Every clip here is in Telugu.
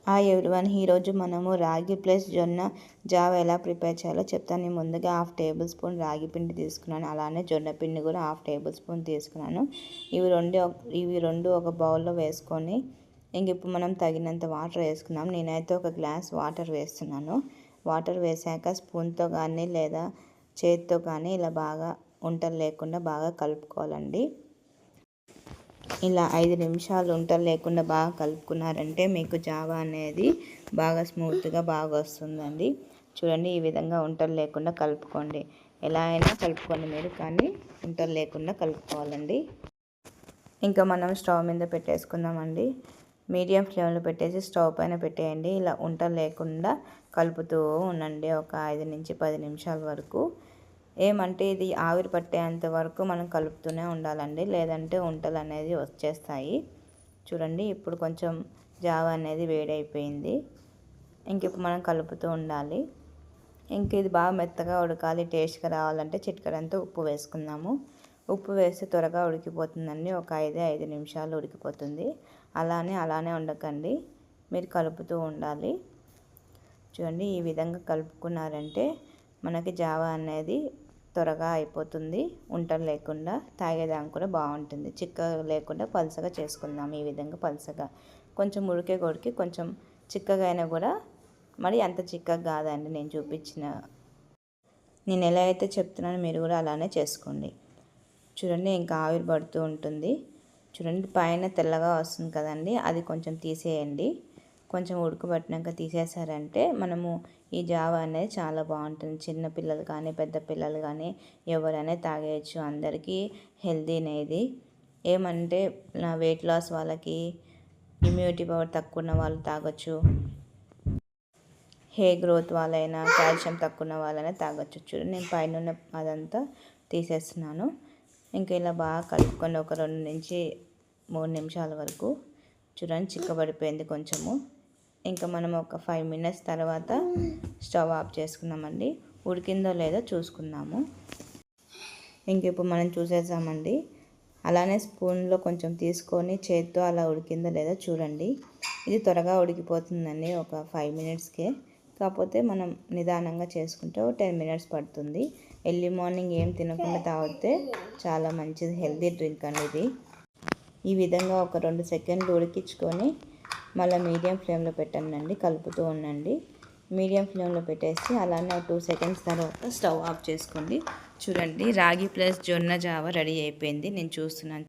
హాయ్ ఎవ్రీవన్, ఈరోజు మనము రాగి ప్లస్ జొన్న జావ ఎలా ప్రిపేర్ చేయాలో చెప్తాను. నేను ముందుగా 1/2 టేబుల్ స్పూన్ రాగి పిండి తీసుకున్నాను, అలానే జొన్న పిండి కూడా 1/2 టేబుల్ స్పూన్ తీసుకున్నాను. ఇవి రెండు ఒక బౌల్లో వేసుకొని ఇప్పుడు మనం తగినంత వాటర్ వేసుకున్నాం. నేనైతే ఒక గ్లాస్ వాటర్ వేస్తున్నాను. వాటర్ వేసాక స్పూన్తో కానీ లేదా చేతితో కానీ ఇలా బాగా ఉంటలు లేకుండా బాగా కలుపుకోవాలండి. ఇలా 5 నిమిషాలు ఉంటలు లేకుండా బాగా కలుపుకున్నారంటే మీకు జావా అనేది బాగా స్మూత్గా బాగా వస్తుందండి. చూడండి, ఈ విధంగా ఉంటలు లేకుండా కలుపుకోండి. ఎలా అయినా కలుపుకోండి మీరు, కానీ ఉంటలు లేకుండా కలుపుకోవాలండి. ఇంకా మనం స్టవ్ మీద పెట్టేసుకుందామండి. మీడియం ఫ్లేమ్లో పెట్టేసి స్టవ్ పైన పెట్టేయండి. ఇలా ఉంటలు లేకుండా కలుపుతూ ఉండండి ఒక 5 నుంచి 10 నిమిషాల వరకు. ఏమంటే ఇది ఆవిరి పట్టేంత వరకు మనం కలుపుతూనే ఉండాలండి, లేదంటే ఉంటలు అనేది వచ్చేస్తాయి. చూడండి, ఇప్పుడు కొంచెం జావ అనేది వేడైపోయింది. ఇప్పుడు మనం కలుపుతూ ఉండాలి. ఇది బాగా మెత్తగా ఉడకాలి. టేస్ట్గా రావాలంటే చిటికెడంతా ఉప్పు వేసుకుందాము. ఉప్పు వేస్తే త్వరగా ఉడికిపోతుందండి. ఒక 5 నిమిషాలు ఉడికిపోతుంది. అలానే ఉండకండి, మీరు కలుపుతూ ఉండాలి. చూడండి, ఈ విధంగా కలుపుకున్నారంటే మనకి జావా అనేది త్వరగా అయిపోతుంది. ఉంటలు లేకుండా తాగేదానికి కూడా బాగుంటుంది. చిక్కగా లేకుండా పలుసగా చేసుకుందాం. ఈ విధంగా పలుసగా కొంచెం ఉడికే కొడికి కొంచెం చిక్కగా అయినా కూడా మరి అంత చిక్కగా కాదండి. నేను ఎలా అయితే చెప్తున్నానో మీరు కూడా అలానే చేసుకోండి. చూడండి, ఇంకా ఆవిరి పడుతూ ఉంటుంది. చూడండి, పైన తెల్లగా వస్తుంది కదండి, అది కొంచెం తీసేయండి. కొంచెం ఉడకబట్టినాక తీసేసారంటే మనము ఈ జావా అనేది చాలా బాగుంటుంది. చిన్న పిల్లలు కానీ పెద్ద పిల్లలు కానీ ఎవరైనా తాగేయచ్చు. అందరికీ హెల్తీ అనేది. ఏమంటే వెయిట్ లాస్ వాళ్ళకి, ఇమ్యూనిటీ పవర్ తక్కువ ఉన్న వాళ్ళు తాగొచ్చు. హెయిర్ గ్రోత్ వాళ్ళైనా, కాల్షియం తక్కువ ఉన్న వాళ్ళైనా తాగొచ్చు. చూడండి, నేను పైన ఉన్న అదంతా తీసేస్తున్నాను. ఇలా బాగా కలుపుకొని ఒక 2 నుంచి 3 నిమిషాల వరకు. చూడండి, చిక్కబడిపోయింది కొంచెము. మనం ఒక 5 మినిట్స్ తర్వాత స్టవ్ ఆఫ్ చేసుకున్నామండి. ఉడికిందో లేదో చూసుకుందాము. ఇప్పుడు మనం చూసేసామండి. అలానే స్పూన్లో కొంచెం తీసుకొని చేత్తో అలా ఉడికిందో లేదో చూడండి. ఇది త్వరగా ఉడికిపోతుందండి ఒక 5 మినిట్స్కే. కాకపోతే మనం నిదానంగా చేసుకుంటే 10 మినిట్స్ పడుతుంది. ఎర్లీ మార్నింగ్ ఏం తినకుండా తాగితే చాలా మంచిది, హెల్తీ డ్రింక్ అండి ఇది. ఈ విధంగా ఒక 2 సెకండ్లు ఉడికించుకొని మళ్ళీ మీడియం ఫ్లేమ్లో పెట్టండి, కలుపుతూ ఉండండి. మీడియం ఫ్లేమ్లో పెట్టేసి అలానే 2 సెకండ్స్ తర్వాత స్టవ్ ఆఫ్ చేసుకోండి. చూడండి, రాగి ప్లస్ జొన్న జావ రెడీ అయిపోయింది. నేను చూస్తున్నాను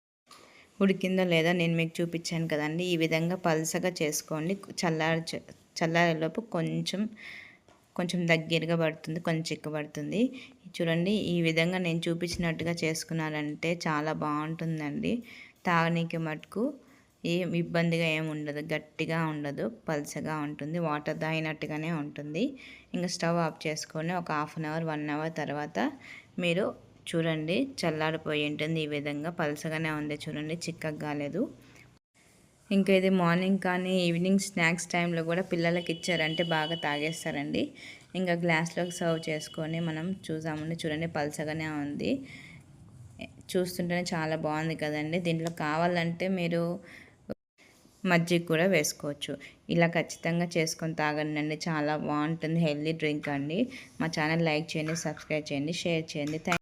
ఉడికిందో లేదా, నేను మీకు చూపించాను కదండి. ఈ విధంగా పల్సగా చేసుకోండి. చల్లారేలోపు కొంచెం దగ్గరగా పడుతుంది, కొంచెం చిక్కబడుతుంది. చూడండి, ఈ విధంగా నేను చూపించినట్టుగా చేసుకున్నారంటే చాలా బాగుంటుందండి. తాగనీకి మటుకు ఏం ఇబ్బందిగా ఏమి ఉండదు, గట్టిగా ఉండదు, పల్చగా ఉంటుంది, వాటర్ తాగినట్టుగానే ఉంటుంది. స్టవ్ ఆఫ్ చేసుకొని ఒక 1/2 అవర్ 1 అవర్ తర్వాత మీరు చూడండి, చల్లారిపోయి ఉంటుంది. ఈ విధంగా పల్చగానే ఉంది. చూడండి, చిక్కగా కాలేదు. ఇది మార్నింగ్ కానీ ఈవినింగ్ స్నాక్స్ టైంలో కూడా పిల్లలకి ఇచ్చారంటే బాగా తాగేస్తారండి. గ్లాస్లోకి సర్వ్ చేసుకొని మనం చూసామండి. చూడండి, పల్చగానే ఉంది. చూస్తుంటేనే చాలా బాగుంది కదండి. దీంట్లో కావాలంటే మీరు మజ్జిగ కూడా వేసుకోవచ్చు. ఇలా ఖచ్చితంగా చేసుకొని తాగండి, చాలా బాగుంటుంది, హెల్తీ డ్రింక్ అండి. మా ఛానల్ లైక్ చేయండి, సబ్స్క్రైబ్ చేయండి, షేర్ చేయండి.